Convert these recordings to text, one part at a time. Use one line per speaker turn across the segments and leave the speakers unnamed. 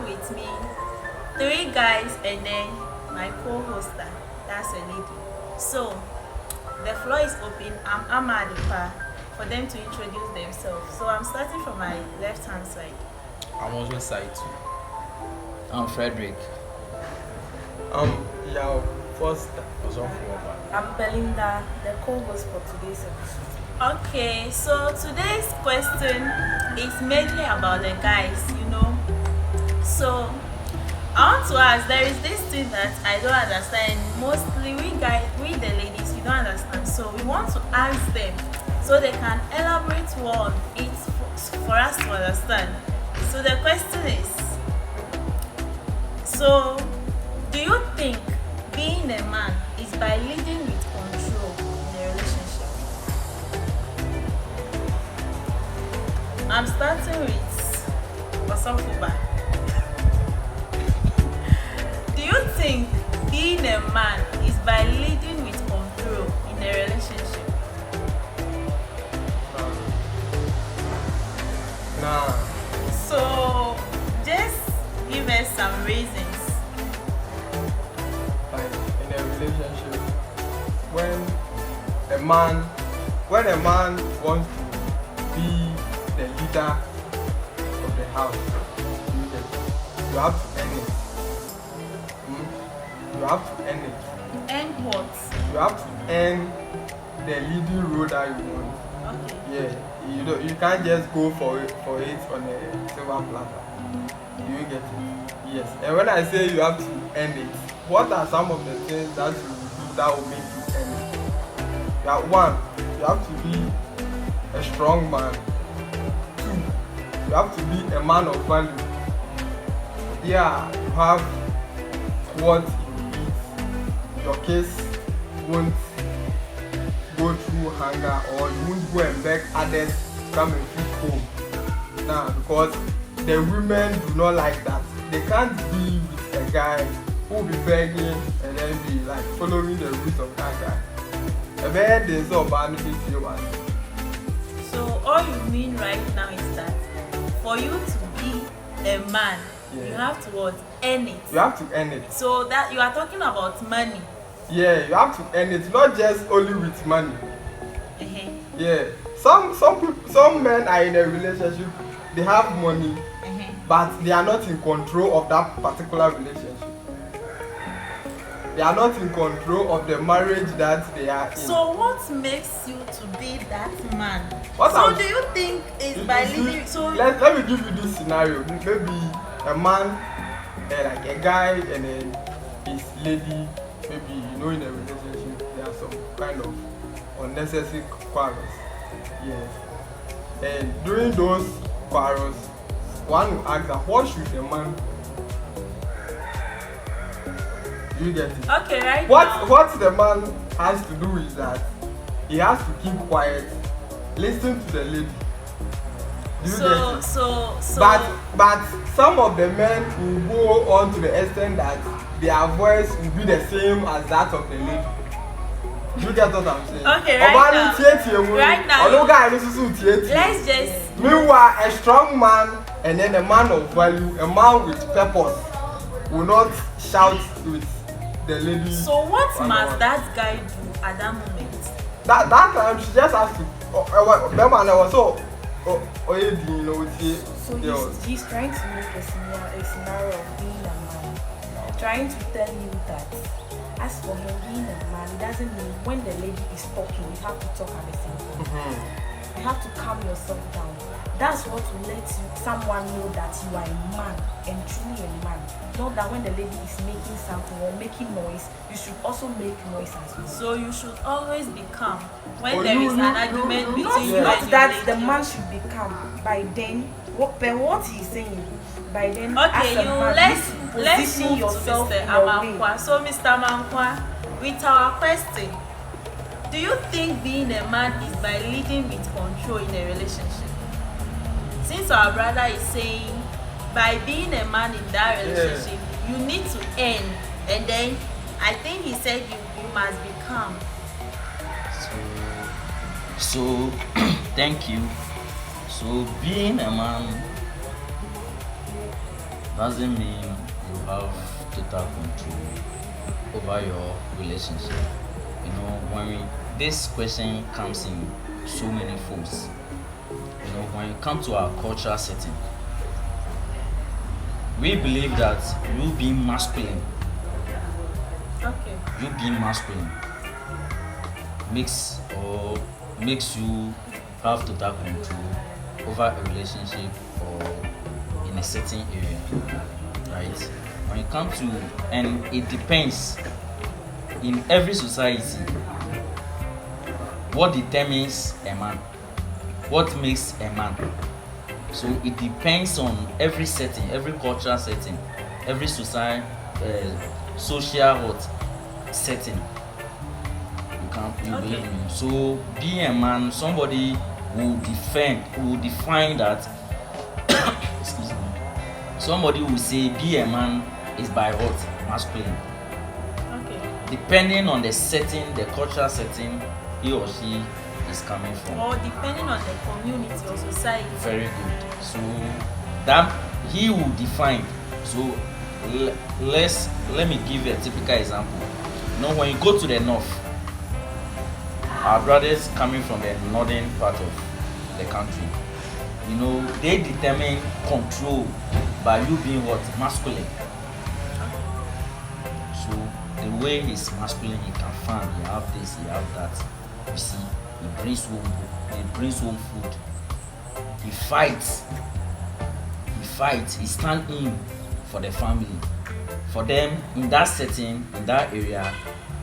with me, three guys and then my co-hoster, that's a lady. So the floor is open. I'm Amadipa for them to introduce themselves. So I'm starting from my left hand side.
I'm also side too.
I'm Frederick.
Yao Foster.
I'm Belinda, the co-host for today's episode.
Okay, so today's question is mainly about the guys, So I want to ask, there is this thing that I don't understand. Mostly we guys, we the ladies, we don't understand. So we want to ask them so they can elaborate more on it for us to understand. So the question is, so do you think being a man is by leading with control in a relationship? I'm starting with Osofuba. Do you think being a man is by leading with control in a relationship?
Nah.
So just give us some reasons.
Like in a relationship, when a man wants to be the leader of the house, you have to earn it. You have to earn it.
And what?
You have to earn the leading role that you want.
Okay.
Yeah, you can't just go for it on a silver platter. You get it? Yes. And when I say you have to earn it, what are some of the things that you will do that will make you earn it? One, you have to be a strong man. Two, you have to be a man of value. Yeah, you have what you need. Your kids won't go through hunger, or you won't go and beg others to come and feed home. Now, because the women do not like that. They can't be with a guy who will be begging and then be like following the rules of that guy. A bad day so bad to you, man.
So all you mean right now is that for you to be a man, you have to what? Earn it.
You have to earn it.
So that you are talking about money.
Yeah, you have to earn it, not just only with money.
Uh-huh.
Yeah, some men are in a relationship, they have money, but they are not in control of that particular relationship. They are not in control of the marriage that they are in.
So what makes you to be that man? Do you think it's by leading? So
let me give you this scenario. Maybe a man, like a guy, and then his lady. Maybe in a relationship there are some kind of unnecessary quarrels. Yes. And during those quarrels, one will ask that what should the man do? You get it?
Okay, right.
What the man has to do is that he has to keep quiet, listen to the lady. Do you get it?
So
But some of the men will go on to the extent that their voice will be the same as that of the lady. You get what I'm saying?
Okay, right now. Let's just.
Meanwhile, a strong man and then a man of value, a man with purpose, will not shout with the lady.
So what must that guy do at that moment?
That time she just has to.
So he's trying to make a scenario of being a man, trying to tell you that as for him being a man, it doesn't mean when the lady is talking, you have to talk at the same time. You have to calm yourself down. That's what will let someone know that you are a man and truly a man. Not that when the lady is making something or making noise, you should also make noise as well.
So you should always be calm when there is an argument between you
not
and
that
your
the
lady.
man should be calm. By then, what he's saying, by then,
Okay,
as a man,
let's
position
move to
yourself
Mr.
in a way.
Amankwa. So Mr. Amankwa, with our question, do you think being a man is by leading with control in a relationship? Since our brother is saying by being a man in that relationship, you need to earn, and then I think he said you must be calm.
So thank you. So being a man doesn't mean you have total control over your relationship. You know, this question comes in so many forms. You know, when it comes to our cultural setting, we believe that you being masculine,
Okay.
you being masculine makes you have total control over a relationship or in a certain area, right? When it comes to, and it depends in every society, what determines a man, what makes a man. So it depends on every setting, every cultural setting, every society, social what setting. You
Okay.
believe me. So being a man, somebody will define that. Excuse me. Somebody will say be a man is by what? Masculine.
Okay.
Depending on the setting, the cultural setting he or she is coming from.
Or depending on the community or society.
Very good. So that he will define. So let me give you a typical example. You know, when you go to the north, our brothers coming from the northern part of the country, you know, they determine control by you being what? Masculine. So the way he's masculine, he can farm, he have this, he have that. You see, he brings home food. He fights, he stands in for the family. For them, in that setting, in that area,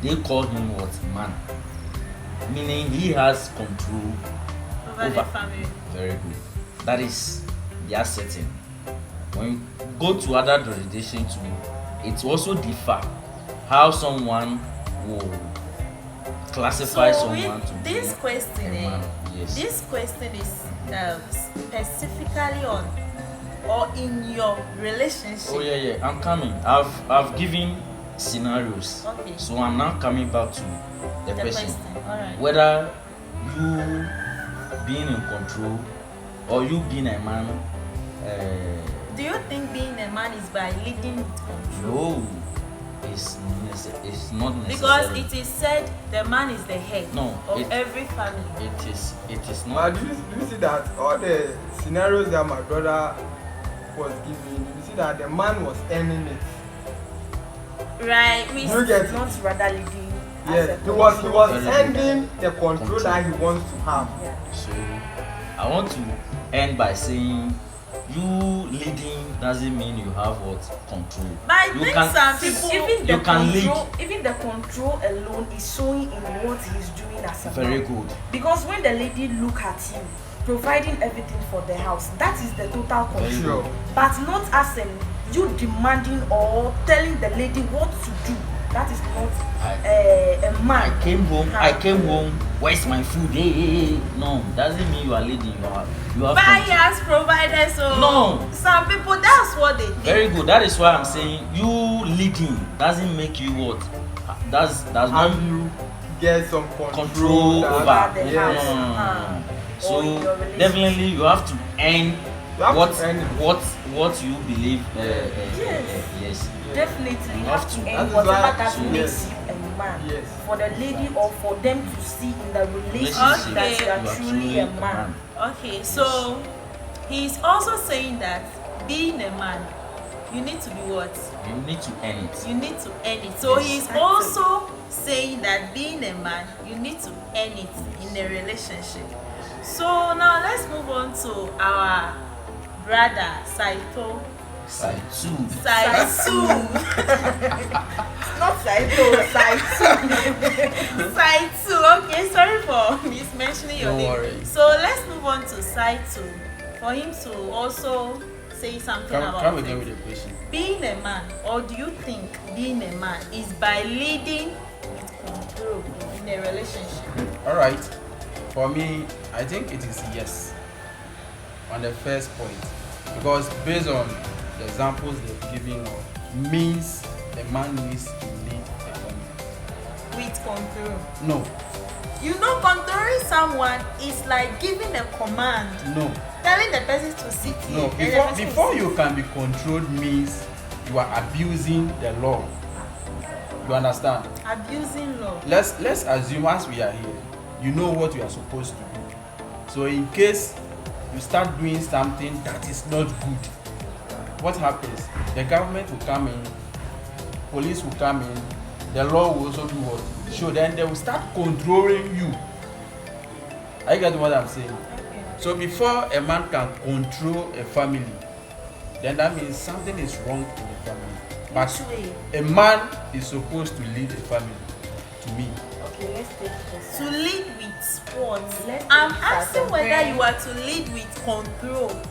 they call him what? Man. Meaning he has control
Over the family.
Very good. That is their setting. When you go to other jurisdictions, it also differ how someone will classify
So
someone
with
to
this
be
question,
a man. Yes.
this question is specifically on or in your relationship.
Oh yeah, I'm coming. I've given scenarios.
Okay.
So I'm now coming back to the question.
Alright.
Whether you being in control or you being a man.
Do you think being a man is by leading with control?
No, it's not necessary.
Because it is said the man is the head
No,
of
it-
every family.
It is
But
not.
do you see that all the scenarios that my brother was giving, you see that the man was earning it.
Right. We
You get it?
Not rather leading. as
Yes,
a
he was
control.
ending the control that he wants to have.
Yeah.
So I want to end by saying you leading doesn't mean you have what control.
But I
You
think
can-
some
See,
people
even
you
the
can lead.
control, even the control alone is showing in what he's doing as a
Very
man.
good.
Because when the lady look at you, providing everything for the house, that is the total
Very
control.
good.
But not as in you demanding or telling the lady what to do. That is not a man.
I came home. Where's my food? Hey. No, doesn't mean you are leading. You have
But he
control.
has provided, so
No.
some people that's what they think.
Very good. That is why I'm saying you leading doesn't make you what. Does not
And you get some
control
that-
over.
the
Yes.
house.
So
Or your relationship.
definitely you have to earn
You have
what
to earn it.
what you believe. Yes.
Definitely, you
You
have
have
to
to.
end
That is
whatever
why-
that
so
makes
yes.
you a man.
Yes.
For the lady or for them to see in the relationship
Relationship,
that you
Okay.
are truly a man.
Okay, so he's also saying that being a man, you need to be what?
You need to earn it.
You need to earn it. So
Yes.
he's also saying that being a man, you need to earn it in a relationship. So now let's move on to our brother Saito.
Side two.
Saitu.
Not Saito, Saito.
Saitu. Okay, sorry for mismentioning your
Don't
name.
worry.
So let's move on to Saitu for him to also say something about
Come again
it.
with the question.
Being a man, or do you think being a man is by leading with control in a relationship?
All right. For me, I think it is yes. On the first point, because based on the examples they've given of means the man needs to lead the woman.
With control.
No,
You know, controlling someone is like giving a command.
no.
telling the person to sit here.
No,
and the person
before
will
you
sit.
can be controlled means you are abusing the law. You understand?
Abusing law.
Let's assume as we are here, you know what you are supposed to do. So in case you start doing something that is not good, what happens? The government will come in, police will come in, the law will also do what? So then they will start controlling you. Are you getting what I'm saying? So before a man can control a family, then that means something is wrong in the family. But
Which way?
a man is supposed to lead a family, to me.
Okay, let's take this.
To lead with what?
Let's
I'm
take this as
asking
a
whether
very-
you are to lead with control.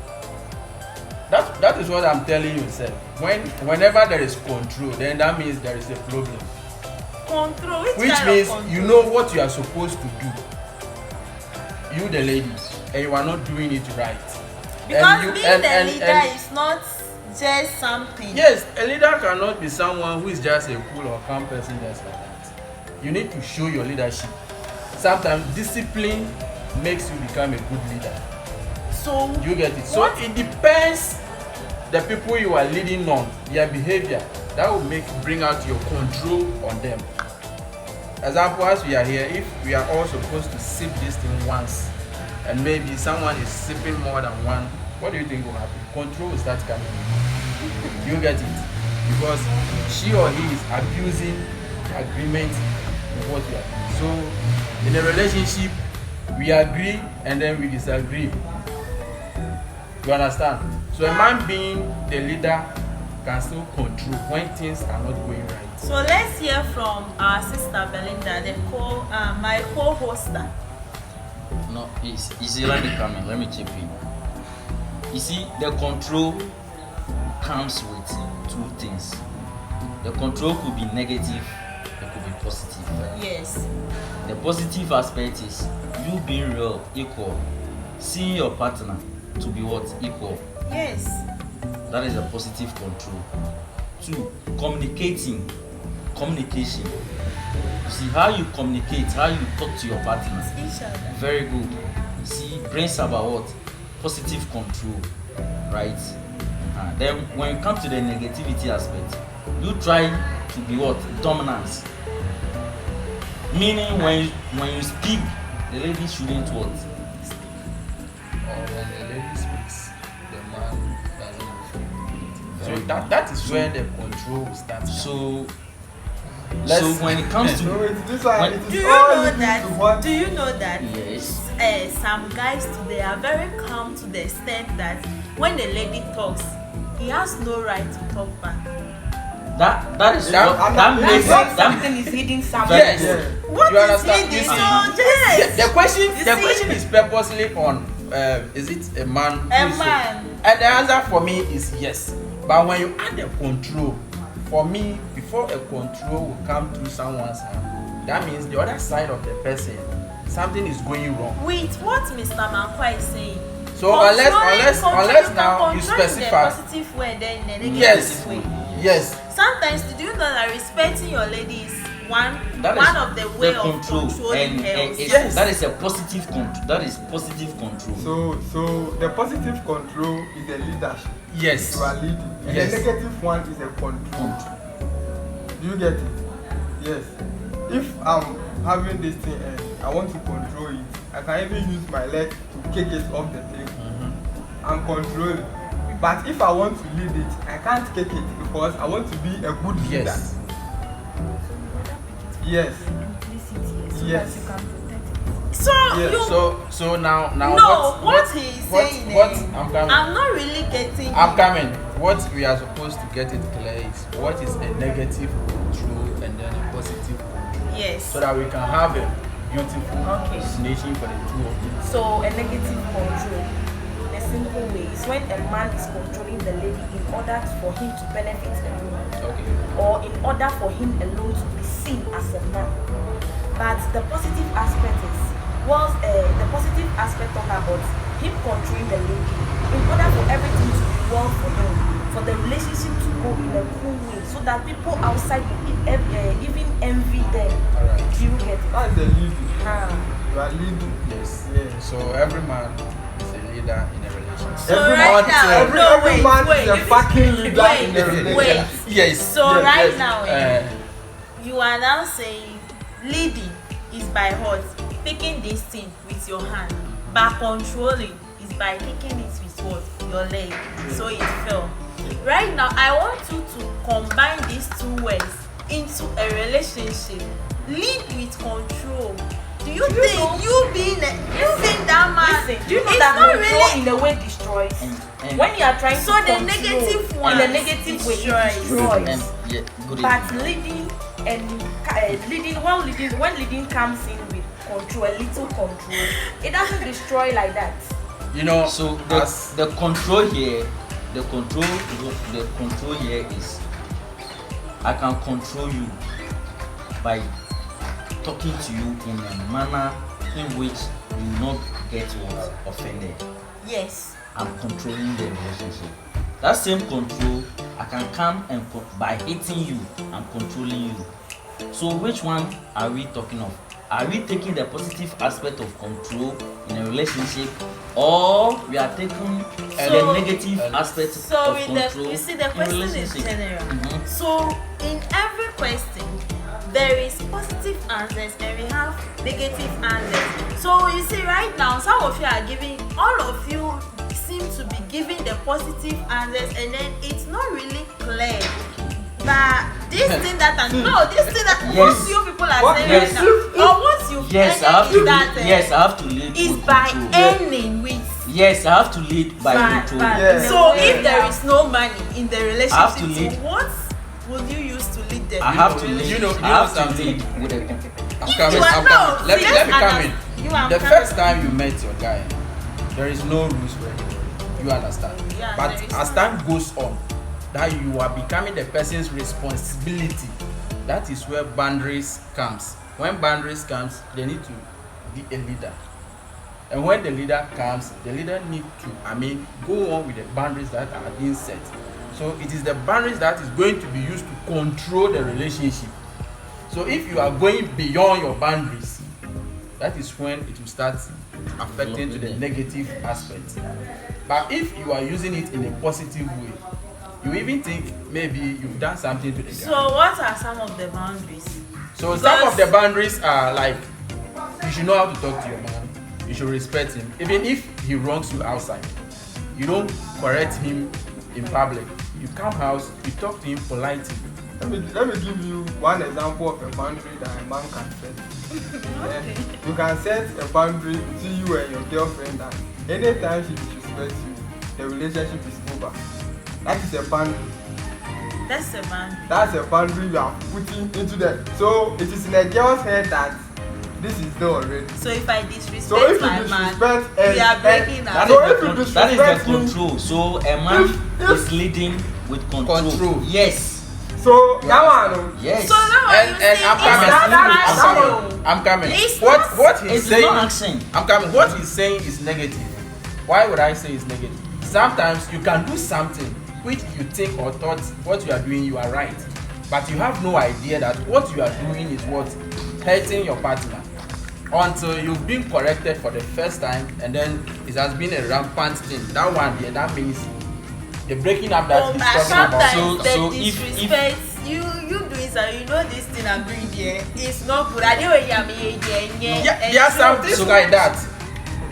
That is what I'm telling you, sir. Whenever there is control, then that means there is a problem.
Control. Which
Which
kind
means
of control?
you know what you are supposed to do. You the ladies, and you are not doing it right.
Because
you,
being the leader is not just something.
Yes, a leader cannot be someone who is just a cool or calm person just like that. You need to show your leadership. Sometimes discipline makes you become a good leader.
So
You get it? So
what?
it depends the people you are leading on, their behavior. That will bring out your control on them. Example, as we are here, if we are all supposed to sip this thing once, and maybe someone is sipping more than one, what do you think will happen? Control will start coming in. You get it? Because she or he is abusing the agreement with what we are doing. So in a relationship, we agree and then we disagree. You understand? So a man being the leader can still control when things are not going right.
So let's hear from our sister Belinda, my co-hoster.
No, easy. Let me come in. Let me chip in. You see, the control comes with two things. The control could be negative, it could be positive.
Yes.
The positive aspect is you being real, equal, seeing your partner to be what? Equal.
Yes.
That is a positive control. Two, communication. You see how you communicate, how you talk to your partner.
Each other.
Very good. You see, brings about what? Positive control, right? Then when you come to the negativity aspect, you try to be what? Dominance. Meaning when you speak, the lady shouldn't what?
Or when the lady speaks, the man doesn't reflect. So that is where the control will start.
So
Let's-
when it comes
So
to
this one,
When-
it
Do
is
you
all
know
leading
that?
to what?
Do you know that?
yes,
Some guys today are very calm to the extent that when the lady talks, he has no right to talk back.
that is
That-
what that
That's
makes
when
that
something is hidden somewhere.
Yes.
Yeah.
What
You
is
understand?
hidden?
You
So
see,
yes.
the question
You
the
see?
question is purposely on is it a man who
A
is so-
man.
and the answer for me is yes. But when you add the control, for me, before a control will come through someone's hand, that means the other side of the person, something is going wrong.
With what Mr. Mankwa is saying.
So unless
Controlling
now you
control in
specify,
the positive way, then in the negative
yes,
way.
yes,
Sometimes, do you know that respecting your lady is one
that
one
is
of the way
the
of
control,
controlling her?
and
Yes.
that is a positive control. That is positive control.
So the positive control is a leadership.
yes,
You are leading. And
Yes.
the negative one is a control. Do you get it? Yes. If I'm having this thing and I want to control it, I can even use my leg to kick it off the table and control it. But if I want to lead it, I can't kick it because I want to be a good leader.
yes.
Yes.
Implicity, so
Yes.
that you can protect it.
So
Yeah,
you
So now
no, what he is
what-
saying
what-
is,
I'm coming.
I'm not really getting.
I'm coming. What we are supposed to get it clear is what is a negative control and then a positive control,
Yes.
so that we can have a beautiful
Okay.
destination for the two of you.
So a negative control, in a simple way, is when a man is controlling the lady in order for him to benefit alone,
Okay.
or in order for him alone to be seen as a man. But the positive aspect is, the positive aspect talk about him controlling the lady in order for everything to be well for them, for the relationship to go in a cool way, so that people outside will even envy them.
Alright.
Do you get it?
That's the leading.
Ah.
You are leading.
Yes.
Yeah.
So every man is a leader in a relationship.
So
Every
right
man-
now,
every-
no,
every
wait,
man
wait,
is a fucking leader in the relationship.
wait.
Yes.
So
Yes,
right
yes.
now, you are now saying leading is by what? Picking this thing with your hand, but controlling is by taking it with what? Your leg. So it fell. Right now, I want you to combine these two words into a relationship. Lead with control. Do you think
know-
you being that man?
Listen, do you know
it's
that
not
control
really.
in a way destroys?
And
When you are trying
So
to
the
control
negative one
in a negative way,
destroys.
it destroys.
and yeah, good
But
evening.
leading and when leading comes in with control, a little control, it doesn't destroy like that.
You know,
So
as
the control here is I can control you by talking to you in a manner in which you will not get what offended.
Yes.
I'm controlling the relationship. That same control, I can come and by hitting you, I'm controlling you. So which one are we talking of? Are we taking the positive aspect of control in a relationship, or we are taking the negative aspect
So
of
with
control
you see the
in
question is
relationship?
general.
Mhm.
So in every question there is positive answers and we have negative answers. So you see right now some of you are giving, all of you seem to be giving the positive answers and then it's not really clear. But this thing that this thing that
Yes.
what you people are
What?
saying
Yes.
right now, or what you
Yes, I have to
that
lead. Yes, I have to lead
is
with
by
control.
earning with.
Yes, I have to lead by control.
Yeah.
So if there is no money in the relationship,
I have to lead.
so what will you use to lead them?
I have to
You
lead.
know
I have to
something.
lead with a
I'm coming.
You are
I'm
now-
coming. Let me
let's
come
understand.
in.
You are
The
coming.
first time you met your guy, there is no rules for everybody. You understand?
Yeah,
But
there is
as
no.
time goes on, that you are becoming the person's responsibility. That is where boundaries comes. When boundaries comes, they need to be a leader. And when the leader comes, the leader need to, go on with the boundaries that are being set. So it is the boundaries that is going to be used to control the relationship. So if you are going beyond your boundaries, that is when it will start affecting to the negative aspect. But if you are using it in a positive way, you even think maybe you've done something to the
So
guy.
what are some of the boundaries?
So some
because-
of the boundaries are like, you should know how to talk to your man. You should respect him. Even if he wrongs you outside, you don't correct him in public. You come house, you talk to him politely.
Let me give you one example of a boundary that a man can set. Yeah. You can set a boundary between you and your girlfriend that anytime she disrespects you, the relationship is over. That is a boundary.
That's a boundary.
That's a boundary you are putting into the. So it is in a girl's head that this is there already.
So if I disrespect
So if you
my man,
disrespect
we are breaking
That
up.
is,
So
the
if you
that is
disrespect
the
him-
control. So a man
If-
is leading with control.
Control.
Yes.
So that one.
Yes.
So now are you
And
saying
I'm
it's
coming.
not
That- that
rational?
I'm coming.
It's
What
not-
he's
It's
saying?
not action.
I'm coming. What he's saying is negative. Why would I say it's negative? Sometimes you can do something which you think or thought what you are doing you are right, but you have no idea that what you are doing is what hurting your partner until you've been corrected for the first time and then it has been a rampant thing. That one there, that means the breaking up that
Oh,
he's
but
talking about.
sometimes
So
the
if-
disrespect you doing so you know this thing I'm doing there is not good. I don't
Yeah, there are some things like that.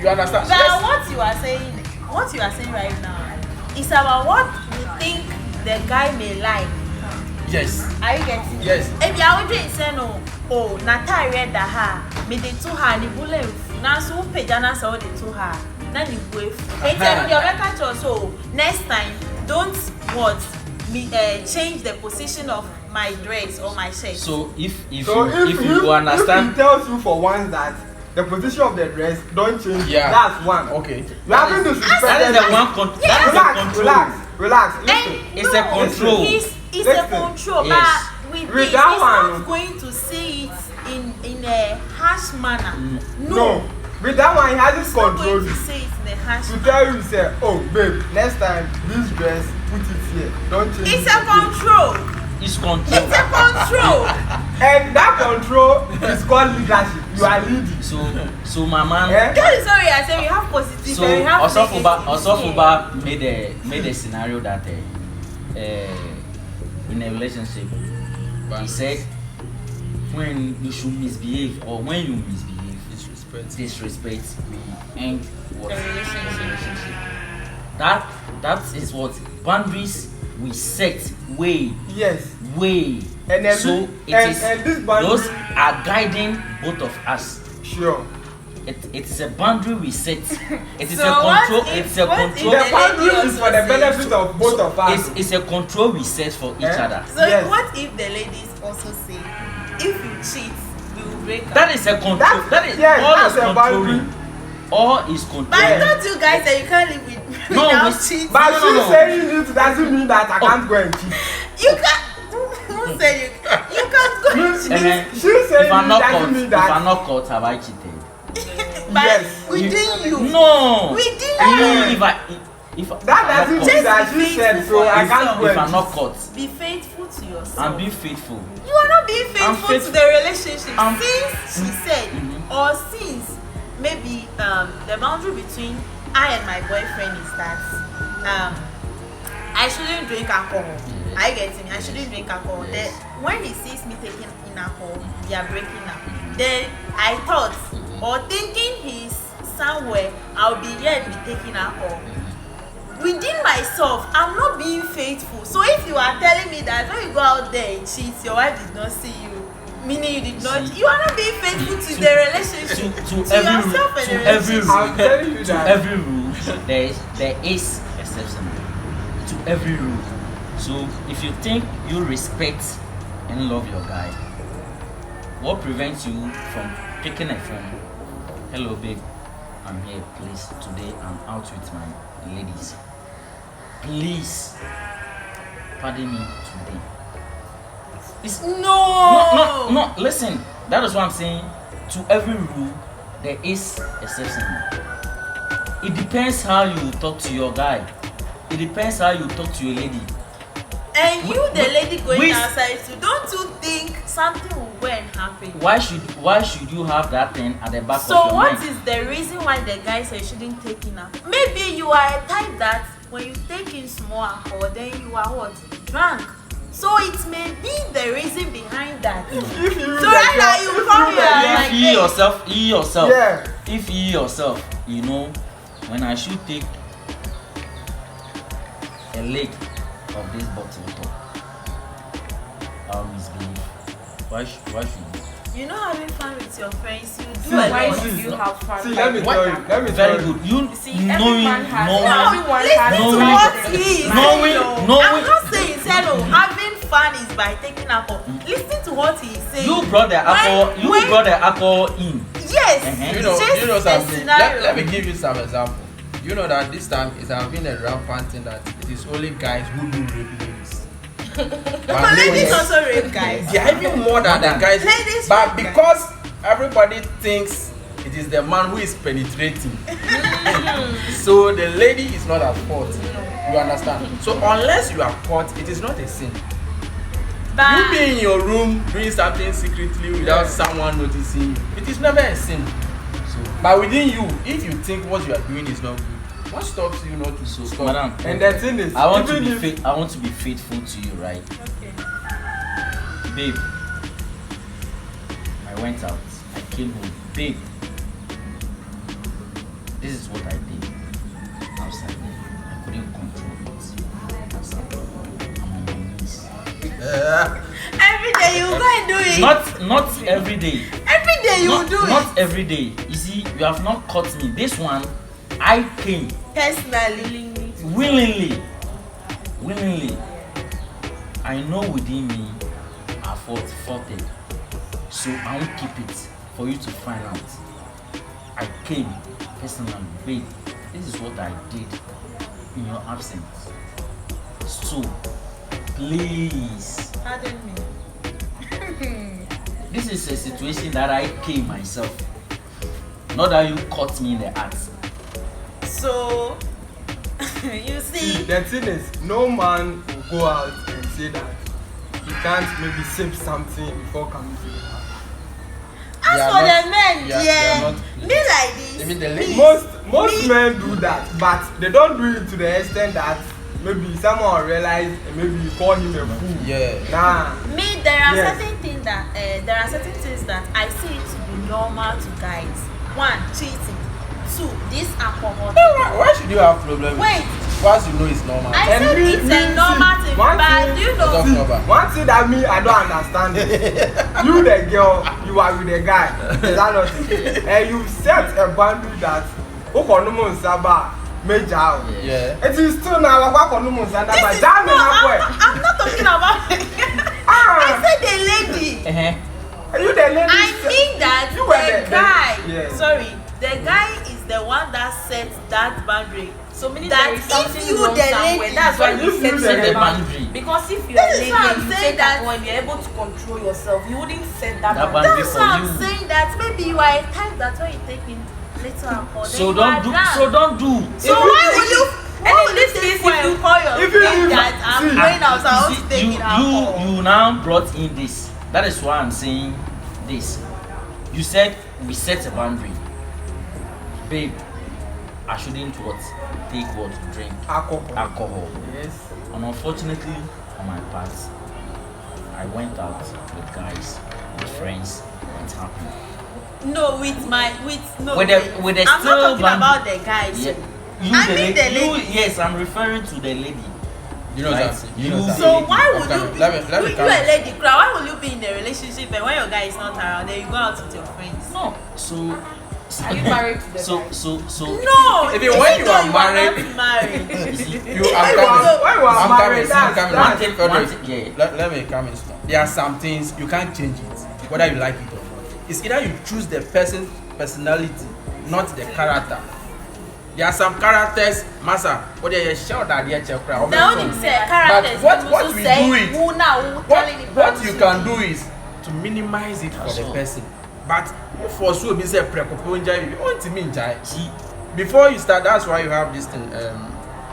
You understand?
But
Yes.
what you are saying right now is about what you think the guy may like.
Yes.
Are you getting it?
Yes.
If you are doing say no, oh, Nata read the ha, me the two ha ni bule na so pejana so the two ha. Na ni go efu. Hey, tell your catch us so next time don't change the position of my dress or my shirt.
So if
So
if you understand,
if he tells you for once that the position of the dress don't change,
Yeah.
that's one.
Okay.
You haven't
that
disrespected.
is the one. That is the
Relax,
control.
relax. Listen.
And
It's a control.
It's
Listen.
a control,
Yes.
but with
With
this,
that
he's
one-
not going to say it in a harsh manner.
No. With that one, he hasn't
He's not
controlled
going to
you.
say it in a harsh
To
manner.
tell you, say, oh babe, next time this dress, put it here. Don't change
It's
it
a
again.
control.
it's control.
It's a control.
And that control is called leadership. You are leading.
So my man.
Eh?
That is sorry, I say we have positive
So
and we have
Osofuba made a scenario that in a relationship, he said when you should misbehave or when you misbehave, disrespect, we end what
The relationship.
That is what boundaries we set way.
Yes.
And
And
so
and this boundary,
those are guiding both of us.
sure.
It is a boundary we set. It is
So
a control.
what if-
It's a
what if
control.
The
lady
boundary is
also
for the
say-
benefit of both of us.
It's a control we set for each
Eh?
other.
So
Yes.
what if the ladies also say, if you cheat, we will break up?
That is a control. That is
yes,
all
that's
is
a boundary.
controlling. All is
But
control.
I
Yeah.
thought you guys said you can't live with
No,
without
we-
cheating.
But
No,
she
no.
saying it doesn't mean that I can't go and cheat.
You can't. Who said you can't go and cheat?
She saying
If I'm
it
not
doesn't
caught,
mean
if
that.
I'm not caught, have I cheated?
But
Yes.
within you.
No.
Within
Me,
you.
if
That
I'm
doesn't
not
mean
caught,
that she said so. I can't go
if I'm
and
not
cheat.
caught,
Be faithful to yourself.
I'm being faithful.
You are not being faithful to
faithful.
the relationship
I'm-
since she said, or since maybe the boundary between I and my boyfriend is that I shouldn't drink alcohol. I get me. I shouldn't drink alcohol. Then when he sees me taking in alcohol, we are breaking up. Then I thought or thinking he's somewhere, I'll be here and be taking alcohol. Within myself, I'm not being faithful. So if you are telling me that when you go out there and cheat, your wife did not see you, meaning you did not, you are not being faithful to the relationship,
to every rule,
yourself and
to
the
every
relationship.
rule,
I'm telling you
to
that.
every rule, there is exception to every rule. So if you think you respect and love your guy, what prevents you from picking a phone? Hello, babe, I'm here. Please, today I'm out with my ladies. Please, pardon me today. It's no. Listen, that is what I'm saying. To every rule, there is exception. It depends how you talk to your guy. It depends how you talk to your lady.
And you, the lady going
we-
outside too, don't you think something will go and happen?
Why should you have that thing at the back
So
of your
what
mind?
is the reason why the guy said you shouldn't take in alcohol? Maybe you are a type that when you take in small alcohol, then you are what? Drunk. So it may be the reason behind that.
If you
So right now you come here like
If you yourself,
Yeah.
if you yourself, you know, when I should take a leg of this bottle top, I'll misbehave. Why should you?
you know, having fun with your friends, you do
See,
a
Why
lot.
should you have fun?
See, let me
What?
tell you. Let me
Very
tell you.
good. You
See,
knowing,
everyone has
knowing,
everyone
Listen
has
to
knowing-
what he is
knowing-
saying.
knowing-
I'm not saying say no, having fun is by taking alcohol. Listen to what he is saying.
you brought the alcohol.
when-
brought the alcohol in.
Yes,
Uh-huh.
You know,
just
you know
a
something.
scenario.
Let me give you some example. You know that this time it has been a rampant thing that it is only guys who do rape ladies.
But ladies also rape guys.
They are even more than the guys.
Ladies
But
rape
because everybody thinks it is the man who is penetrating, so the lady is not at fault. You understand? So unless you are caught, it is not a sin.
But
You be in your room doing something secretly without someone noticing you, it is never a sin. So, but within you, if you think what you are doing is not good, what stops you not to
So,
stop?
madam,
And the thing is,
I want to
even
be
if
I want to be faithful to you, right?
okay.
Babe, I went out. I came home. Babe, this is what I did outside there. I couldn't control it. Outside. I'm on my knees.
Every day you go and do it.
Not every day.
Every day you
not,
do
not
it.
every day. You see, you have not caught me. This one, I came
Personally.
willingly. I know within me I faulted, so I won't keep it for you to find out. I came personally, babe. This is what I did in your absence. So please,
Pardon me.
this is a situation that I came myself. Not that you caught me in the act.
So you
see,
see,
the thing is, no man will go out and say that he can't maybe save something before coming to the house.
As
They are
for
not-
the men,
they are
yeah,
not
me like this.
Even the ladies.
Most men do that, but they don't do it to the extent that maybe someone will realize and maybe you call him a fool.
Yeah.
Nah.
Me, there are
Yes.
certain things that I see it to be normal to guys. One, cheating. Two, this alcohol.
Why should you have problem?
Wait,
Once you know it's normal.
I
And
said
me-
it's
me
a normal
see,
thing,
one
but
thing-
do you
It's
know?
not normal.
One thing that me I don't understand is you the girl, you are with the guy, is that not it? And you set a boundary that Okonomo Saba major.
Yeah.
It is still now Okonomo Saba,
This
but
is,
that
no,
way.
I'm not talking about. I said the lady.
Are you the lady?
I mean that
You were
the guy.
yeah.
Sorry, the guy is the one that sets that boundary.
So meaning
That
there is
if
something
you
wrong
the
somewhere.
lady-
That's why
If
you
you
set
the
the
lady-
boundary. Because if you are a
This is
lady
what I'm
and you
saying
take
that-
that when you're able to control yourself, you wouldn't set that
That
boundary.
boundary
That's
for
why I'm
you.
saying that maybe you are a type that when you take in little alcohol, then
So
you
don't
are
do.
drunk.
So don't do.
So why will you?
And
Why
in
will
this
you
case,
take when
if
you
you-
call your
if you-
friend that I'm
see,
going out, I want
You
to
see,
take in alcohol?
you now brought in this. That is why I'm saying this. You said we set a boundary, babe. I shouldn't take drink alcohol.
Yes.
And unfortunately, on my part, I went out with guys, with friends, and it happened.
No, with no.
With the
I'm
still
not talking
boundary.
about the guys.
Yeah.
I mean the
you,
lady.
yes, I'm referring to the lady.
You know
Right.
that.
You-
that.
So why would
Okay,
you be?
let me
you
come.
a lady crowd? Why will you be in a relationship and when your guy is not around, then you go out with your friends?
No, so
Are you married to the
so
guy?
so
No.
Even when you are married-
not married.
you see,
You are coming.
When you are
I'm
married,
coming. I'm
that's-
coming.
one
that's-
thing,
Frederick,
yeah.
let me come in strong. There are some things you can't change it, whether you like it or not. It's either you choose the person's personality, not the character. There are some characters, massa, but they shout that they are crowd.
The only say characters.
what
people
we
say
do is-
who now who
What
telling the
what you
person.
can do is to minimize it for
That's
the
all.
person. But for sure, be say precoponja, you want to mean jai.
See,
Before you start, that's why you have this thing,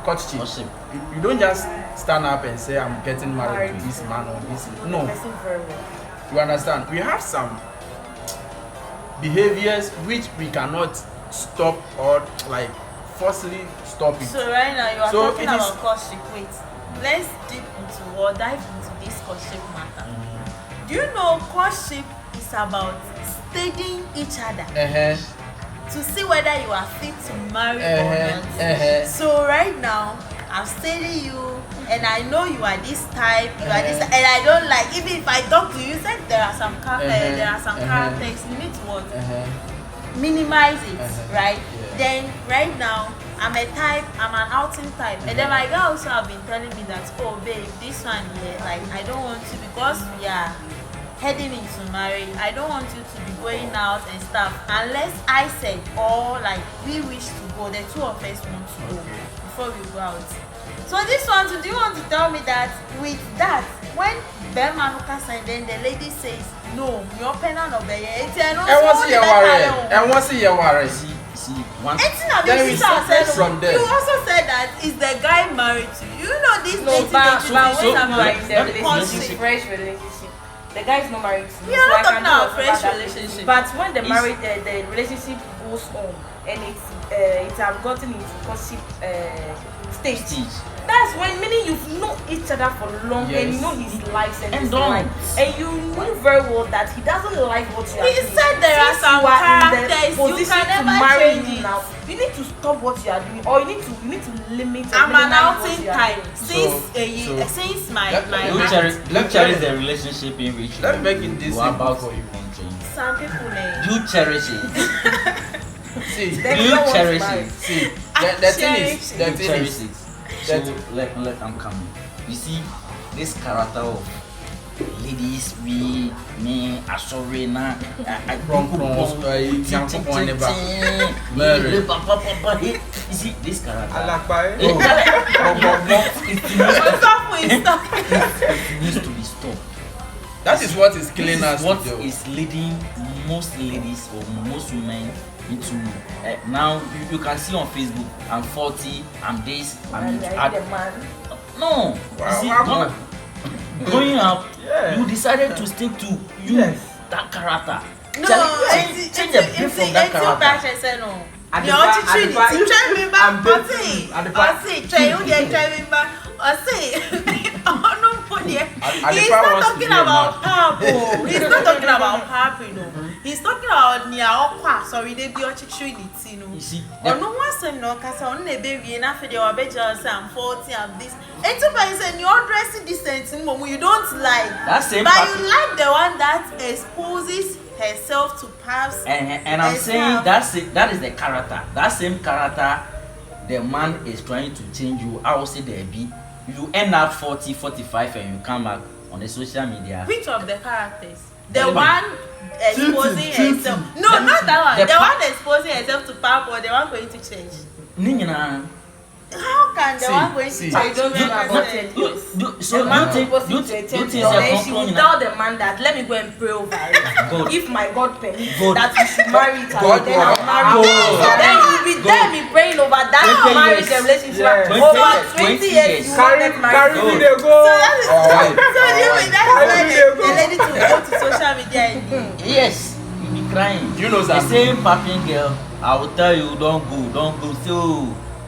courtship.
Courtship.
You don't just stand up and say I'm getting married to this man or this. No,
Person very well.
you understand. We have some behaviors which we cannot stop or like forcibly stop it.
So right now you are
So
talking
it is-
about courtship. Wait, let's deep into or dive into this courtship matter. Do you know courtship is about studying each other to see whether you are fit to marry or not? So right now I'm studying you and I know you are this type, you are this, and I don't like. Even if I talk to you, you said there are some characters. You need to what? Minimize it, right?
Yeah.
Then right now I'm a type, I'm an outing type, and then my girl also have been telling me that, oh babe, this one here, like I don't want to, because we are heading into marriage, I don't want you to be going out and stuff unless I said, or like we wish to go, the two of us want to go before we go out. So this one, do you want to tell me that with that, when Bemanuka signed, then the lady says no, you're penal of the year,
And what's the worry?
see, one.
There is something from there.
You also said that is the guy married to you? You know this
No,
dating
but
agency
when
is
I'm
about
like the relationship,
courtship.
fresh relationship, the guy is not married to me.
We are not
I
talking
can do
about
whatever
fresh
that
relationship.
is. But when the
Is-
marriage, the relationship goes on and it have gotten into courtship stage. That's when meaning you've known each other for long and you
Yes.
know his likes and
And
his
don't.
likes, and you knew very well that he doesn't like what you are
He
doing.
said there are
Since
some
you are in the
characters, you
position
can
to
never
marry
change
him
it.
now. You need to stop what you are doing, or you need to limit. or
I'm an
minimize what
outing
you are
type
doing.
since my
You
Let-
cherish,
let-
you cherish the relationship in which
Let me make it this
you are
simple
about
for
to
you.
enter.
some people
You cherish it.
See,
Then
You
don't want to
cherish
marry.
it.
see, the thing is,
cherish
the
You
thing
cherish
is,
it. So
that-
let I'm coming. You see, this character of ladies, we, me, Asorena, I
Mary.
You see, this character.
Alakpa,
It needs to be stopped.
That is what is killing
This
us.
is what
though.
is leading most ladies or most women into now you can see on Facebook, I'm 40, I'm this, I'm
And I need a man.
no.
Wow,
You see,
wow.
going out You decided to stick to you that character.
No,
change a bit from that character.
I'm He's not talking about Pablo. He's not talking about happy, no. He's talking about Nia. Sorry, they be opportunity, no.
You see,
No one's no, because on the baby enough for your better I'm 40 and this. And so by saying you're dressing decent, you don't like.
That same
but
pattern.
you like the one that exposes herself to pass.
And I'm saying that is the character. That same character, the man is trying to change you. I will say there be. You end up 40, 45 and you come back on the social media.
Which of the characters? The one exposing herself. No, not that one. The one exposing herself to power or the one going to change. How can the one going to change?
I don't know about it.
So
the man
you
supposed
think
to change
she
will tell the man that let me go and pray over it. If my God permits that we should marry each other, then I'll marry you. Then you'll be there me praying over that marriage relationship over 20 years.
Carry me they go.
So you mean that's why the lady to go to social media and
yes, you be crying.
You know
the
that
same papping girl. I will tell you, don't go. So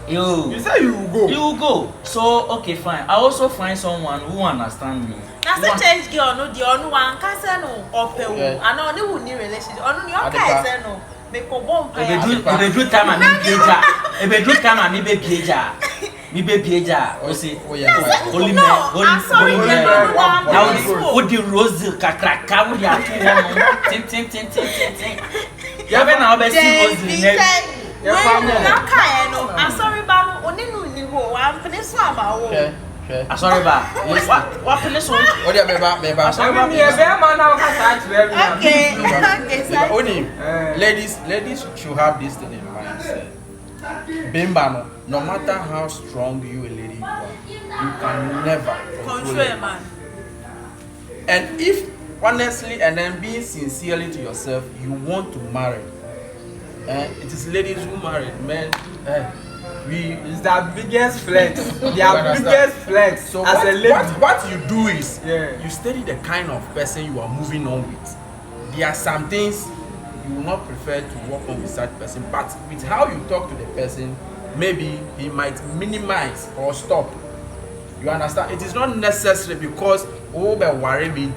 you say you will go.
You will go. So okay, fine. I also find someone who understand me.
That's a change girl, no, the only one can say no, or I know you need relationship. I know you can't say no. Make a bomb.
Ebe do time and me beja. Ebe do time and me be beja. Me be beja. O say, holy man, holy man. Now what the rose kakraka with ya two tin. Ya be na obe see rose in
I'm sorry, but only no ho. I'm finished about wo.
Sorry, ba. What finish one?
What do you remember?
Okay.
Only ladies should have this thing in mind. Bimba, no matter how strong you a lady are, you can never
control a man.
And if honestly and then being sincerely to yourself, you want to marry, it is ladies who marry men.
It's their biggest flex. Their biggest flex.
So
as a lady,
what you do is you study the kind of person you are moving on with. There are some things you will not prefer to work on with that person, but with how you talk to the person, maybe he might minimize or stop. You understand? It is not necessary because worry me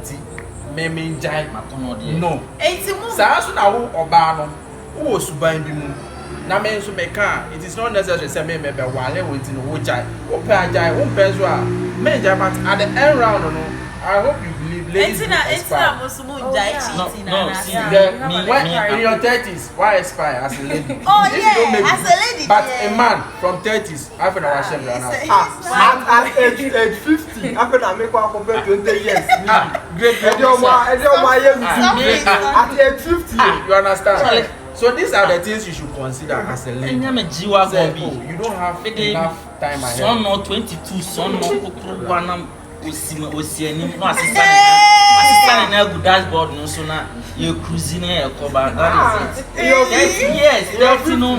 no. So na wo oba no wo suban bi mu na me nso be ka it is not necessary say me be wale wenti no wo jai wo pe ajai wo pe so a me jai but at the end round no I hope you believe ladies
Entina musumu jai cheating
when in your 30s why expire as a lady?
Oh yeah, as a lady.
But a man from 30s I feel our shame now.
At age 50 I feel I make one compare 20 years.
Great.
At age 50
you understand? So these are the things you should consider as a lady. You don't have enough time ahead.
Son no 22, son no program Oceanic, no assistant na good dashboard no so na you cruising e cover that is it. Yes, you know.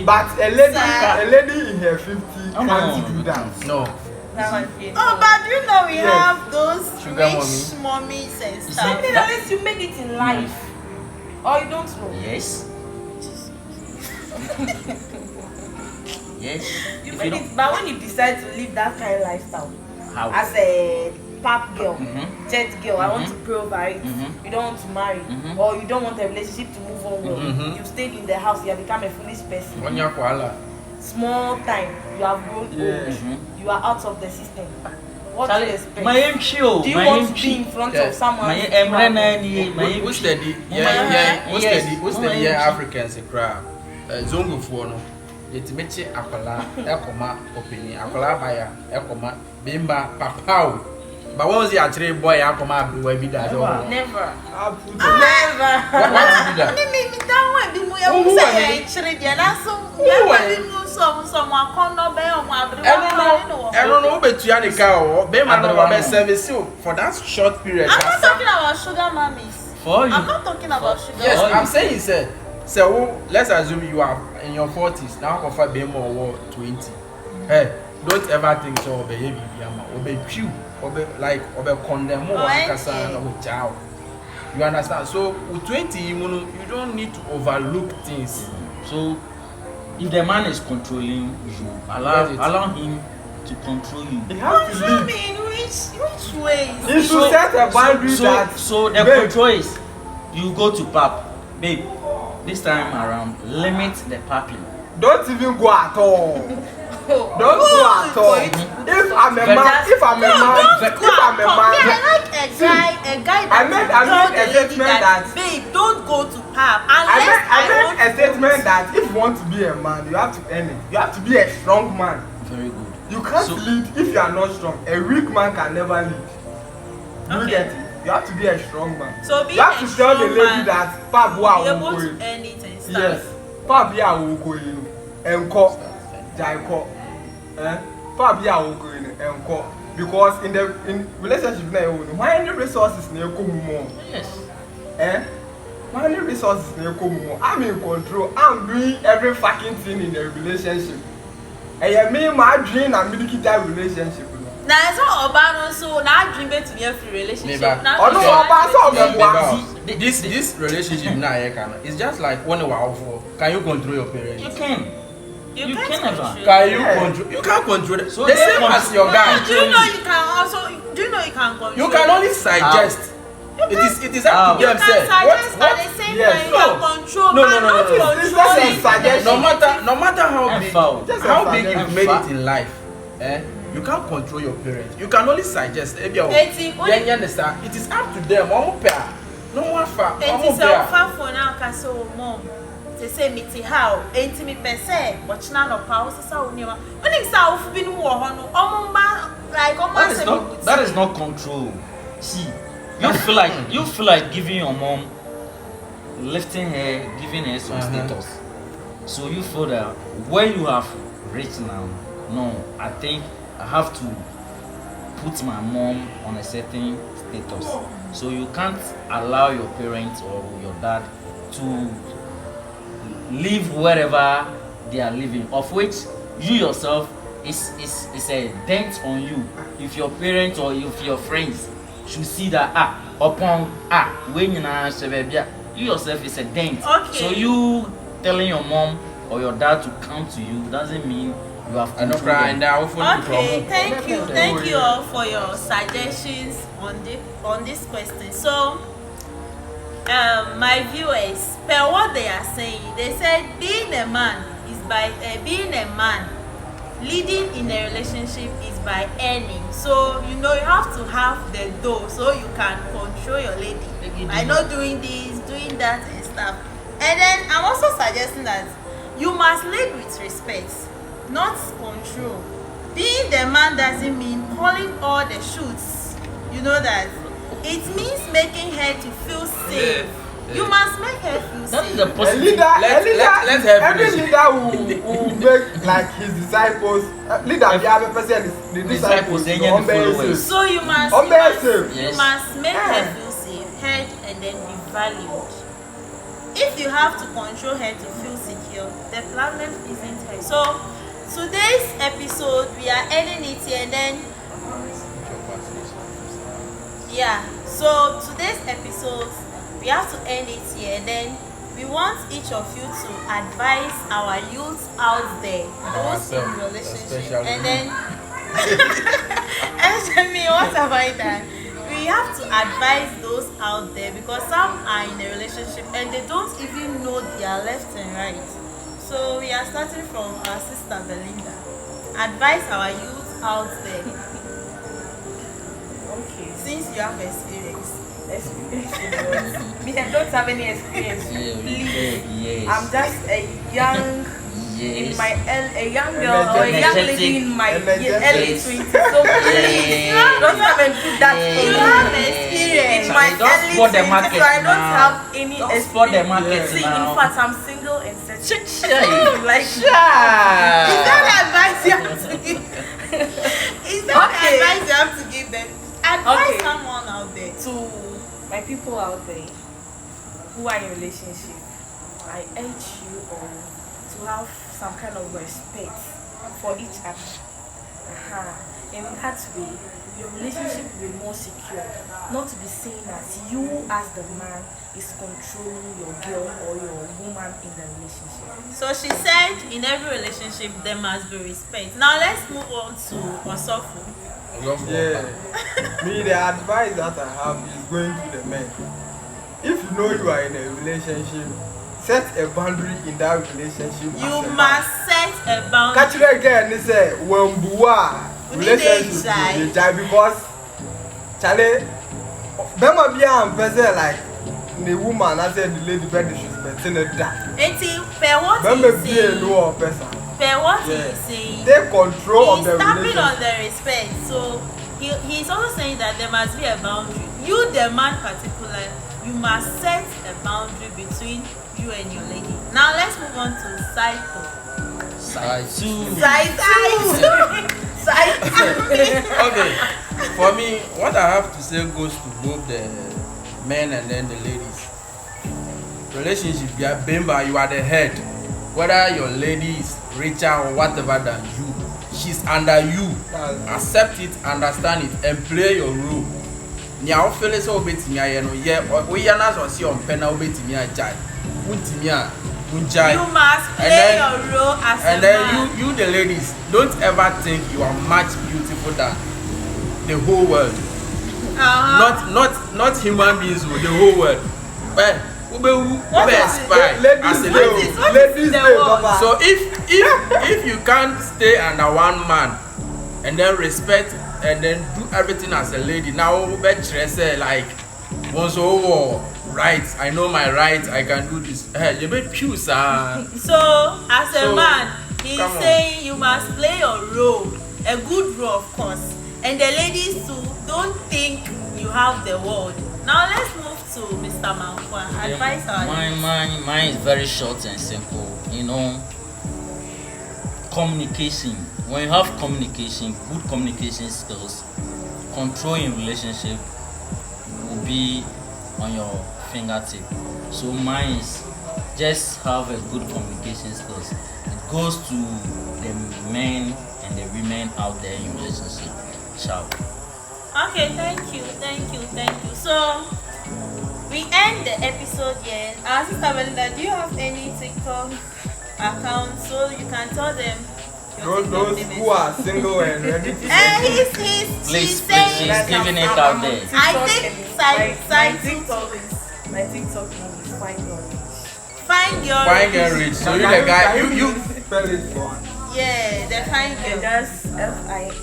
But a lady in her 50 can't do that.
No.
Oh, but you know we have those
sugar
rich mommies and stuff.
Unless you made it in life, or you don't know.
Yes. Yes.
You made it, but when you decide to live that kind of lifestyle,
how?
as a pap girl, jet girl, I want to pray over it. You don't want to marry, or you don't want a relationship to move on well. You stayed in the house, you have become a foolish person. Small time, you have grown old. You are out of the system. What do you expect? Do you want to be in front of someone?
What's the Africans crowd? Zongo for no. Yeti meche akola ekoma opini akola baya ekoma bimba papao but when was the actually boy akoma abduwa bi da do
Never.
What did you do?
Me down when be mu ya mu say chire dia na so ya be mu so mo akono be o mo abduwa
I don't know betua the car be man no be service for that short period.
I'm not talking about sugar mummies.
For you.
I'm not talking about sugar.
Yes, I'm saying said so let's assume you are in your 40s now offer be more 20. Hey, don't ever think so behavior or be few. obe condemn or kasa no jao. You understand? So with 20, you don't need to overlook things.
So if the man is controlling you, allow him to control you.
He has to
Control
lead.
me in which ways?
He should set a boundary that.
So the
babe,
control is you go to pap, babe. This time around, limit the papping.
Don't even go at all. Don't go at all. If I'm a man,
I
made a statement that
babe, don't go to pub
I made a statement that if you want to be a man, you have to earn it. You have to be a strong man.
Very good.
You can't
So-
lead if you are not strong. A weak man can never lead. You
Okay.
get it? You have to be a strong man.
So being
You have
a
to tell the
strong
lady
man,
that Pab
be
will
able
go
to
in.
earn it and stuff.
Yes. Pab ya will go in. Enko. Jaiko. Pab ya will go in. Enko. Because in relationship now, why any resources na come more?
Yes.
Why any resources na come more? I'm in control. I'm doing every fucking thing in a relationship. And me my dream and me keep that relationship.
Na so oba so na dream to be a free relationship.
Neighbor.
Na
Oh no,
so-
oba so
Neighbor,
oba.
this relationship now, it's just like when you are for. Can you control your parents?
You can.
You
You
can't
can never.
control.
Can you
Yeah.
control? You can't control it.
So
The
they
same as your
No,
guy.
do you know you can also? Do you know you can control?
You can only suggest. It is up
How?
to
You
them.
can
Say
suggest
what?
at the same
Yes.
time you can control.
No,
but
no, no,
not
no, no.
This is
controlling
a suggestion.
No matter how
And
big,
foul.
Just a
how big
suggestion.
you've made it in life, you can't control your parents. You can only suggest.
Eti, only-
You understand? It is up to them. One pair. No one far.
Enti
One
sɛ
pair.
ɔfa phone na ɔka sɛ o mom te sɛ mete ha o enti mepɛ sɛ ɔkyena nɔpa wo sesa wo nneɛma wonim sɛ awofo bi no wɔ hɔ no ɔmo mba like ɔmo
That is not control. See, you feel like giving your mom, lifting her, giving her some status. So you feel that when you have reached now, no, I think I have to put my mom on a certain status. So you can't allow your parents or your dad to live wherever they are living, of which you yourself is a dent on you. If your parents or if your friends should see that when you yourself is a dent.
Okay.
So you telling your mom or your dad to come to you doesn't mean you have
I know
control
cry
them.
now.
Okay, thank you all for your suggestions on this question. So my viewers, per what they are saying, they said being a man is by being a man. Leading in a relationship is by earning. So you have to have the dough so you can control your lady. By not doing this, doing that and stuff. And then I'm also suggesting that you must lead with respect, not control. Being the man doesn't mean calling all the shots. You know that. It means making her to feel safe. You must make her feel
That is
safe.
the
A
positive.
leader,
let's have
every
this.
leader will make like his disciples. Leader, the other person is the disciples.
Disciples, any followers.
So you must
Yes.
make her feel safe, heard and then be valued. If you have to control her to feel secure, the problem isn't her. So today's episode we are ending it here and then so today's episode we have to end it here and then we want each of you to advise our youths out there, those in
Ourselves,
relationship,
especially
and then me, what have I done? We have to advise those out there because some are in a relationship and they don't even know their left and right. So we are starting from our sister Belinda. Advise our youth out there
Okay.
since you have experience.
Me, I don't have any experience. Please.
Yes.
I'm just a young in
Yes.
my a young girl or a young lady in my
Energetic.
early 20s. So please,
Yeah.
don't come and put that
Yeah.
on
You
me.
have experience.
In my
Don't
early
spoil the
20s,
market
so I don't
now.
have any
Don't
experience.
spoil the market
See,
now.
in fact, I'm single and searching.
Shy.
Like,
Is that advice you have to give? Is that
Okay.
advice you have to give them? Advise
Okay.
someone out there.
to my people out there who are in relationship, I urge you all to have some kind of respect for each other. In that way, your relationship will be more secure. Not to be seen as you as the man is controlling your girl or your woman in the relationship.
So she said in every relationship there must be respect. Now let's move on to Osofu.
Yeah. Me, the advice that I have is going to the men. If you know you are in a relationship, set a boundary in that relationship.
You must set a boundary.
Catch it again, they say, when Bua relationship they die because Charlie, Bema be a person like the woman, I said the lady very disrespecting her that.
Per what
Bema
he's
be a
saying,
lower person.
per what
Yeah.
he's saying,
Take control of
he's
the
tapping
relationship.
on the respect. So he's also saying that there must be a boundary. You, the man particular, you must set a boundary between you and your lady. Now let's move on to cycle.
Side two.
Side
Okay, for me, what I have to say goes to both the men and then the ladies. Relationship, you are the head. Whether your lady is richer or whatever than you, she's under you. Accept it, understand it, and play your role. Nya o feel so obetimi aye no ye we ya na so see on pen na obetimi ajai. Untimi a unjai.
You must play your role as a man.
And then you the ladies, don't ever think you are much beautiful than the whole world. Not human beings, the whole world. But ube spy as a lady.
Ladies, Papa.
So if you can't stay under one man and then respect and then do everything as a lady, now say like once over rights, I know my rights, I can do this. Hey, you be pure, sir.
So as a
So,
man, he's
come on.
saying you must play your role, a good role of course. And the ladies too, don't think you have the world. Now let's move to Mr. Mankwa. Advise our ladies.
Mine is very short and simple. You know, communication. When you have communication, good communication skills, control in relationship will be on your fingertip. So mine is just have a good communication skills. It goes to the men and the women out there in relationship. Ciao.
Okay, thank you. So we end the episode here. Sister Belinda, do you have any TikTok account so you can tell them your
Those
TikTok
who are single and ready to
he's
Please,
saying
she's giving it out there.
I think side
My TikTok name is Find Your Rich.
find your
Find your rich. So you the guy, you
spell it for us.
yeah, the find
And
your
that's FINGURLRIC.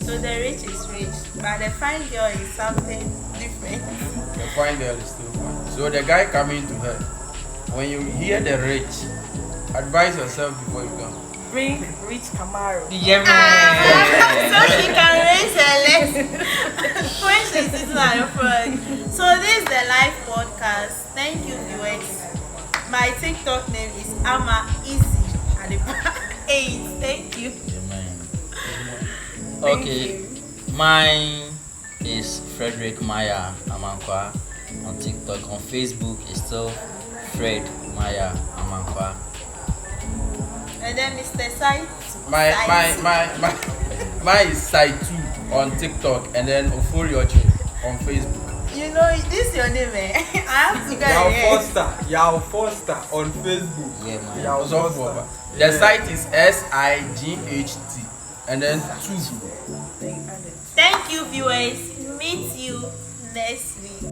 so the rich is rich, but the find girl is something different.
the fine girl is still fine. So the guy coming to her, when you hear the rich, advise yourself before you come.
Bring Rich Camaro.
Yeah,
So
man.
she can raise her legs when she's sitting at the front. So this is the live podcast. Thank you, viewers. My TikTok name is Ama Easy at the back 8. Thank you.
Yeah, man. Okay, mine is Frederick Maya Amankwa on TikTok. On Facebook, it's still Fred Maya Amankwa.
And then Mr. Sai.
My is side 2 on TikTok and then Oforiochi on Facebook.
You know, this is your name, eh? I have to go ahead.
Yao Foster on Facebook.
Yeah, man.
Yao
Also
Foster.
for the site is SIGHT and then 2.
Thank you, viewers. Meet you next week.